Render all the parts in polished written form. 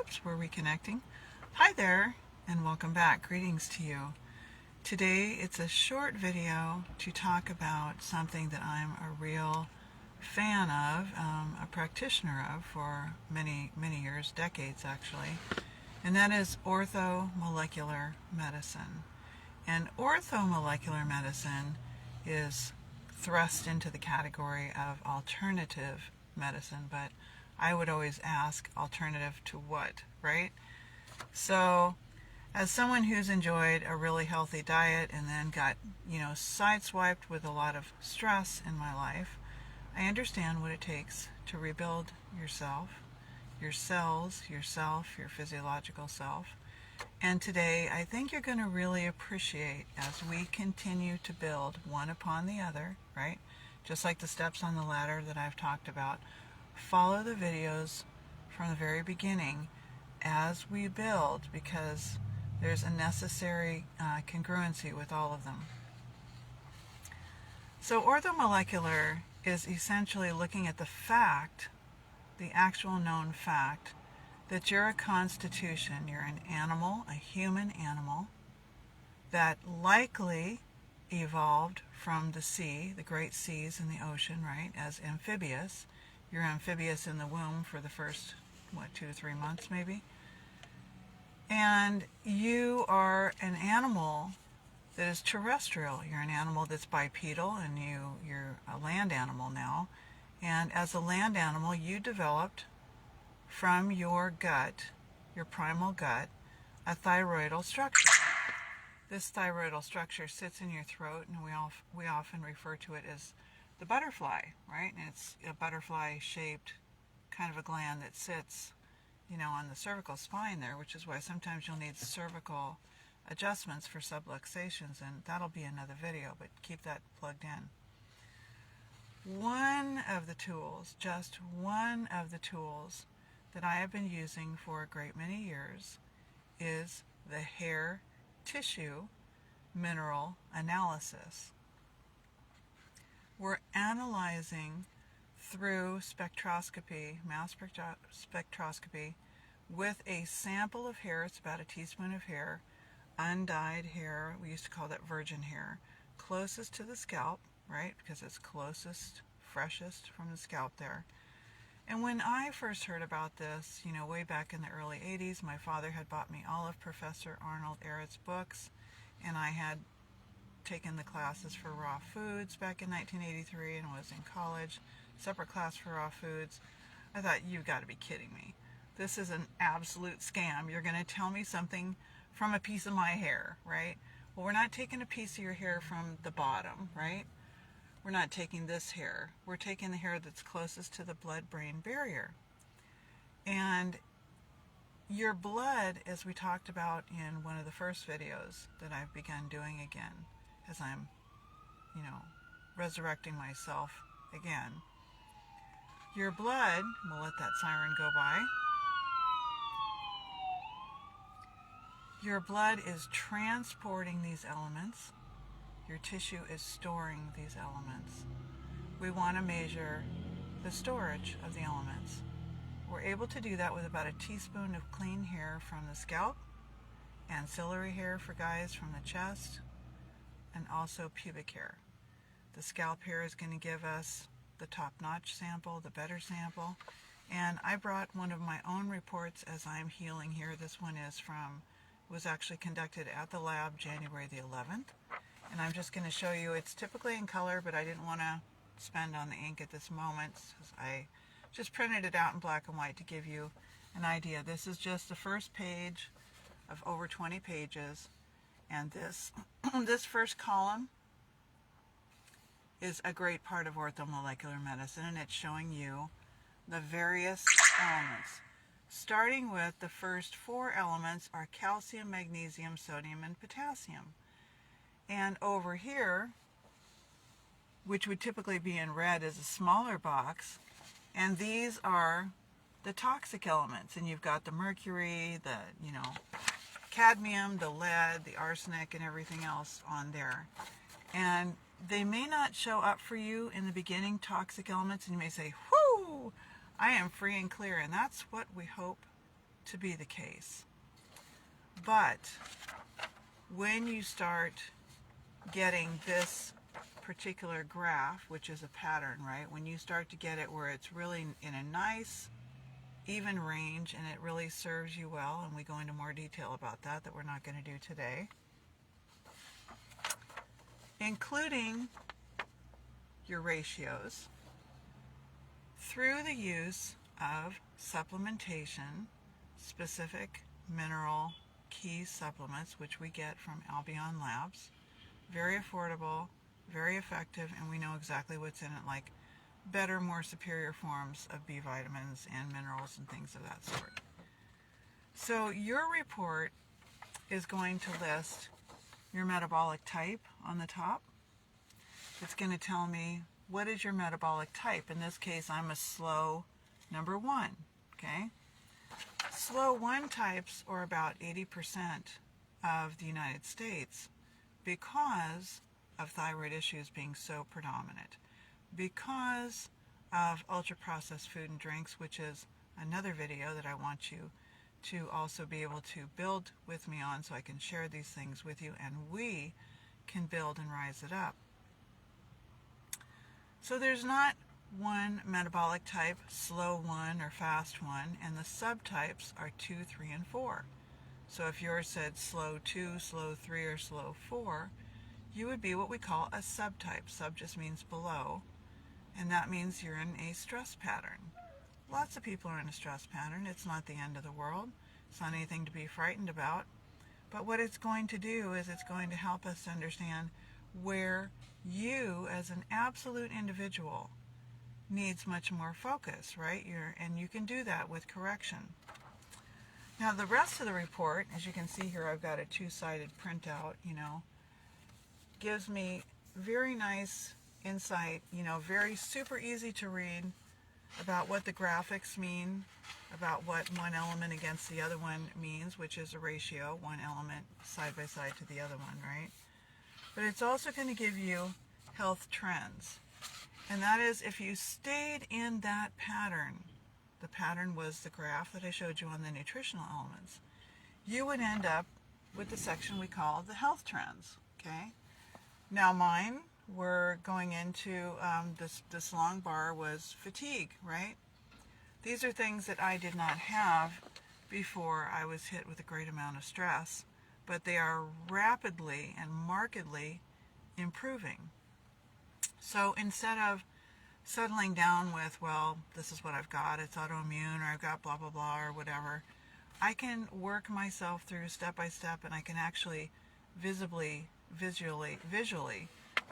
Whoops, we're reconnecting. Hi there, and welcome back. Greetings to you. Today it's a short video to talk about something that I'm a real fan of, a practitioner of for many years, decades actually, and that is orthomolecular medicine. And orthomolecular medicine is thrust into the category of alternative medicine, but I would always ask, alternative to what, right? So, as someone who's enjoyed a really healthy diet and then got, sideswiped with a lot of stress in my life, I understand what it takes to rebuild yourself, your cells, yourself, your physiological self. And today, I think you're going to really appreciate, as we continue to build one upon the other, right? Just like the steps on the ladder that I've talked about. Follow the videos from the very beginning as we build, because there's a necessary congruency with all of them. So orthomolecular is essentially looking at the fact, the actual known fact, that you're a constitution, you're an animal, a human animal, that likely evolved from the sea, the great seas in the ocean, right, as amphibious. You're amphibious in the womb for the first, 2 to 3 months maybe. And you are an animal that is terrestrial. You're an animal that's bipedal, and you're a land animal now. And as a land animal, you developed from your gut, your primal gut, a thyroidal structure. This thyroidal structure sits in your throat, and we often refer to it as the butterfly, right? And it's a butterfly-shaped kind of a gland that sits, on the cervical spine there, which is why sometimes you'll need cervical adjustments for subluxations, and that'll be another video, but keep that plugged in. One of the tools, just one of the tools that I have been using for a great many years is the hair tissue mineral analysis. We're analyzing through spectroscopy, mass spectroscopy, with a sample of hair. It's about a teaspoon of hair, undyed hair. We used to call that virgin hair, closest to the scalp, right? Because it's closest, freshest from the scalp there. And when I first heard about this, way back in the early 80s, my father had bought me all of Professor Arnold Ehret's books, and I had taken the classes for raw foods back in 1983 and was in college, separate class for raw foods. I thought, you've got to be kidding me. This is an absolute scam. You're going to tell me something from a piece of my hair, right? Well, we're not taking a piece of your hair from the bottom, right? We're not taking this hair. We're taking the hair that's closest to the blood-brain barrier. And your blood, as we talked about in one of the first videos that I've begun doing again, as I'm, resurrecting myself again. Your blood, we'll let that siren go by. Your blood is transporting these elements. Your tissue is storing these elements. We want to measure the storage of the elements. We're able to do that with about a teaspoon of clean hair from the scalp, ancillary hair for guys from the chest, and also pubic hair. The scalp hair is going to give us the top-notch sample, the better sample. And I brought one of my own reports as I'm healing here. This one was actually conducted at the lab January the 11th. And I'm just going to show you, it's typically in color, but I didn't want to spend on the ink at this moment. I just printed it out in black and white to give you an idea. This is just the first page of over 20 pages. And this first column is a great part of orthomolecular medicine, and it's showing you the various elements. Starting with the first 4 elements are calcium, magnesium, sodium, and potassium. And over here, which would typically be in red, is a smaller box, and these are the toxic elements. And you've got the mercury, the, cadmium, the lead, the arsenic, and everything else on there. And they may not show up for you in the beginning, toxic elements, and you may say, whoo, I am free and clear. And that's what we hope to be the case. But when you start getting this particular graph, which is a pattern, right? When you start to get it where it's really in a nice, even range, and it really serves you well, and we go into more detail about that we're not going to do today, including your ratios, through the use of supplementation, specific mineral key supplements, which we get from Albion Labs, very affordable, very effective, and we know exactly what's in it, like better, more superior forms of B vitamins and minerals and things of that sort. So your report is going to list your metabolic type on the top. It's going to tell me what is your metabolic type. In this case, I'm a slow number 1, okay? Slow 1 types are about 80% of the United States because of thyroid issues being so predominant, because of ultra-processed food and drinks, which is another video that I want you to also be able to build with me on, so I can share these things with you and we can build and rise it up. So there's not one metabolic type, slow 1 or fast 1, and the subtypes are 2, 3, and 4. So if yours said slow 2, slow 3, or slow 4, you would be what we call a subtype. Sub just means below, and that means you're in a stress pattern. Lots of people are in a stress pattern. It's not the end of the world. It's not anything to be frightened about. But what it's going to do is it's going to help us to understand where you as an absolute individual needs much more focus, right? And you can do that with correction. Now the rest of the report, as you can see here, I've got a 2-sided printout, gives me very nice insight, very super easy to read about what the graphics mean, about what one element against the other one means, which is a ratio, one element side by side to the other one, right? But it's also going to give you health trends. And that is, if you stayed in that pattern, the pattern was the graph that I showed you on the nutritional elements, you would end up with the section we call the health trends, okay? Now mine were going into, this long bar was fatigue, right? These are things that I did not have before I was hit with a great amount of stress, but they are rapidly and markedly improving. So instead of settling down with, well, this is what I've got, it's autoimmune, or I've got blah, blah, blah, or whatever, I can work myself through step by step, and I can actually visually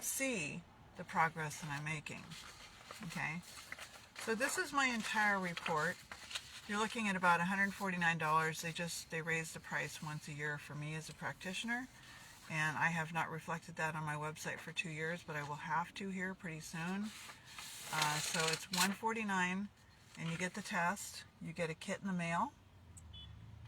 see the progress that I'm making. Okay? So this is my entire report. You're looking at about $149. They raise the price once a year for me as a practitioner, and I have not reflected that on my website for 2 years, but I will have to here pretty soon. So it's $149, and you get the test. You get a kit in the mail.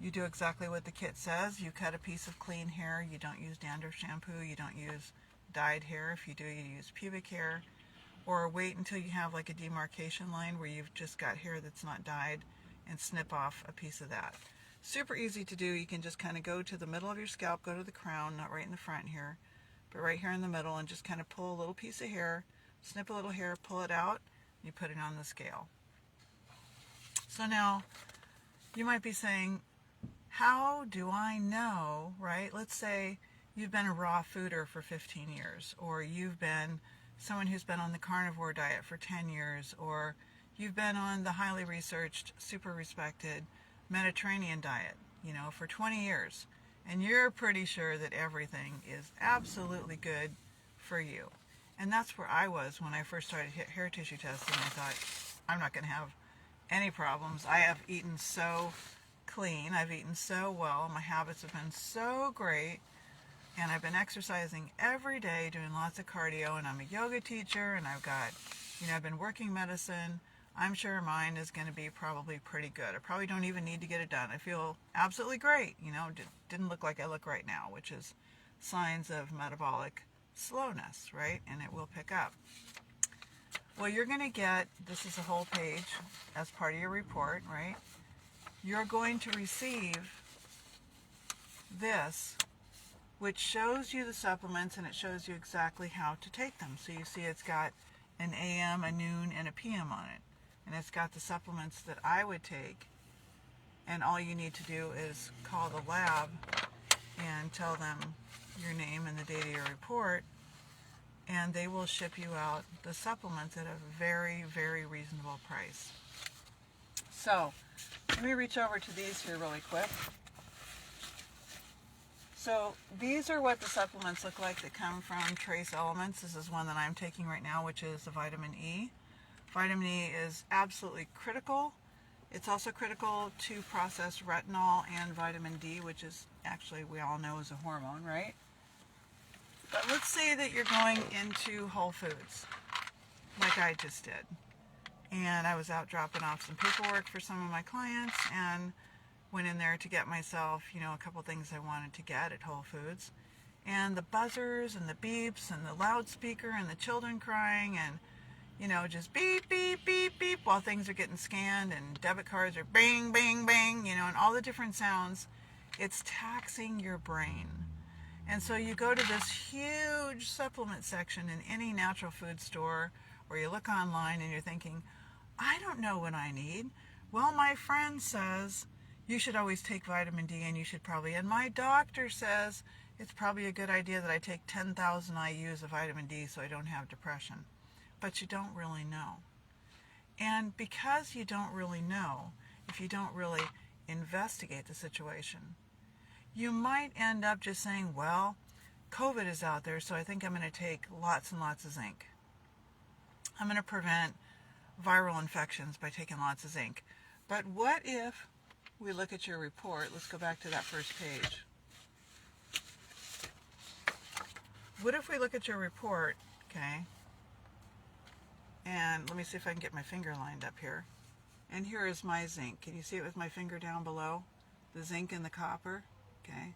You do exactly what the kit says. You cut a piece of clean hair. You don't use dandruff shampoo. You don't use dyed hair. If you do, you use pubic hair. Or wait until you have like a demarcation line where you've just got hair that's not dyed and snip off a piece of that. Super easy to do. You can just kind of go to the middle of your scalp, go to the crown, not right in the front here, but right here in the middle, and just kind of pull a little piece of hair, snip a little hair, pull it out, and you put it on the scale. So now you might be saying, how do I know, right? Let's say you've been a raw fooder for 15 years, or you've been someone who's been on the carnivore diet for 10 years, or you've been on the highly researched, super respected Mediterranean diet, for 20 years, and you're pretty sure that everything is absolutely good for you. And that's where I was when I first started hair tissue testing. I thought, I'm not going to have any problems. I have eaten so clean. I've eaten so well. My habits have been so great. And I've been exercising every day, doing lots of cardio, and I'm a yoga teacher, and I've got, I've been working medicine. I'm sure mine is going to be probably pretty good. I probably don't even need to get it done. I feel absolutely great. Didn't look like I look right now, which is signs of metabolic slowness, right? And it will pick up. Well, you're going to get, this is a whole page as part of your report, right? you're going to receive this, which shows you the supplements and it shows you exactly how to take them. So you see it's got an AM, a noon, and a PM on it. And it's got the supplements that I would take. And all you need to do is call the lab and tell them your name and the date of your report, and they will ship you out the supplements at a very, very reasonable price. So let me reach over to these here really quick. So these are what the supplements look like that come from Trace Elements. This is one that I'm taking right now, which is the vitamin E. Vitamin E is absolutely critical. It's also critical to process retinol and vitamin D, which is actually, we all know, is a hormone, right? But let's say that you're going into Whole Foods, like I just did. And I was out dropping off some paperwork for some of my clients and went in there to get myself, a couple things I wanted to get at Whole Foods. And the buzzers and the beeps and the loudspeaker and the children crying and, just beep, beep, beep, beep while things are getting scanned and debit cards are bang, bang, bang, and all the different sounds. It's taxing your brain. And so you go to this huge supplement section in any natural food store, or you look online and you're thinking, I don't know what I need. Well, my friend says you should always take vitamin D, and and my doctor says it's probably a good idea that I take 10,000 IUs of vitamin D so I don't have depression. But you don't really know. And because you don't really know, if you don't really investigate the situation, you might end up just saying, well, COVID is out there, so I think I'm going to take lots and lots of zinc. I'm going to prevent viral infections by taking lots of zinc. But what if we look at your report? Let's go back to that first page. What if we look at your report, okay? And let me see if I can get my finger lined up here. And here is my zinc. Can you see it with my finger down below? The zinc and the copper, okay?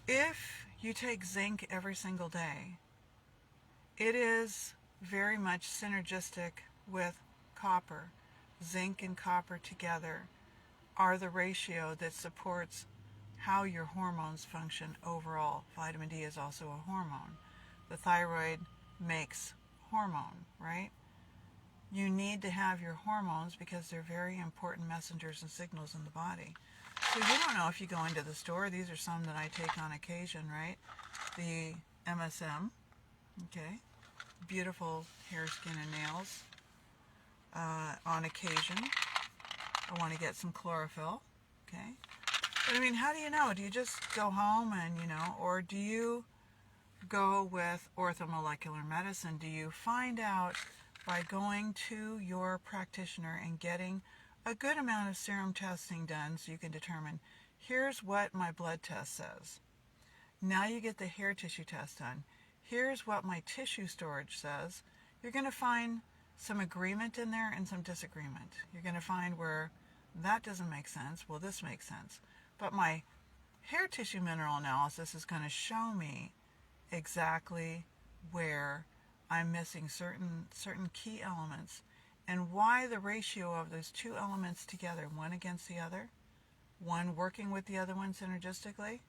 If you take zinc every single day, it is very much synergistic with copper. Zinc and copper together are the ratio that supports how your hormones function overall. Vitamin D is also a hormone. The thyroid makes hormone, right? You need to have your hormones because they're very important messengers and signals in the body. So you don't know if you go into the store. These are some that I take on occasion, right? The MSM, okay? Beautiful hair, skin, and nails. On occasion, I want to get some chlorophyll, okay? But how do you know? Do you just go home and, or do you go with Orthomolecular Medicine? Do you find out by going to your practitioner and getting a good amount of serum testing done so you can determine, here's what my blood test says. Now you get the hair tissue test done. Here's what my tissue storage says. You're going to find some agreement in there and some disagreement. You're going to find where that doesn't make sense. Well, this makes sense. But my hair tissue mineral analysis is going to show me exactly where I'm missing certain key elements and why the ratio of those two elements together, one against the other, one working with the other one synergistically,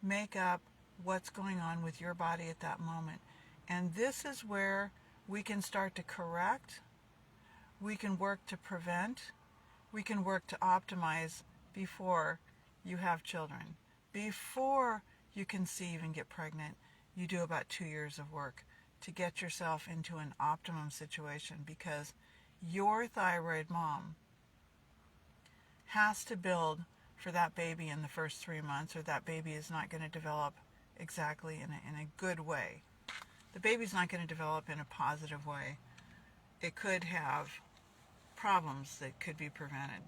make up what's going on with your body at that moment. And this is where we can start to correct, we can work to prevent, we can work to optimize before you have children. Before you conceive and get pregnant, you do about 2 years of work to get yourself into an optimum situation, because your thyroid mom has to build for that baby in the first 3 months, or that baby is not going to develop exactly in a good way. The baby's not going to develop in a positive way. It could have problems that could be prevented.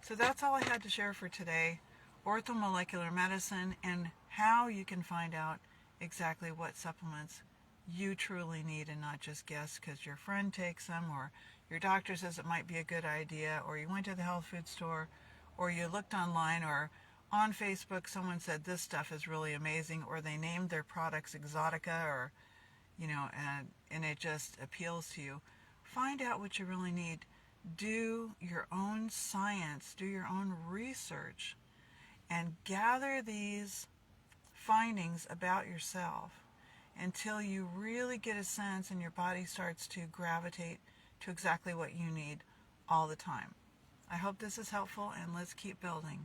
So that's all I had to share for today. Orthomolecular medicine and how you can find out exactly what supplements you truly need and not just guess because your friend takes them, or your doctor says it might be a good idea, or you went to the health food store, or you looked online, or on Facebook someone said this stuff is really amazing, or they named their products Exotica, or and it just appeals to you. Find out what you really need. do your own science, do your own research, and gather these findings about yourself until you really get a sense and your body starts to gravitate to exactly what you need all the time. I hope this is helpful, and let's keep building.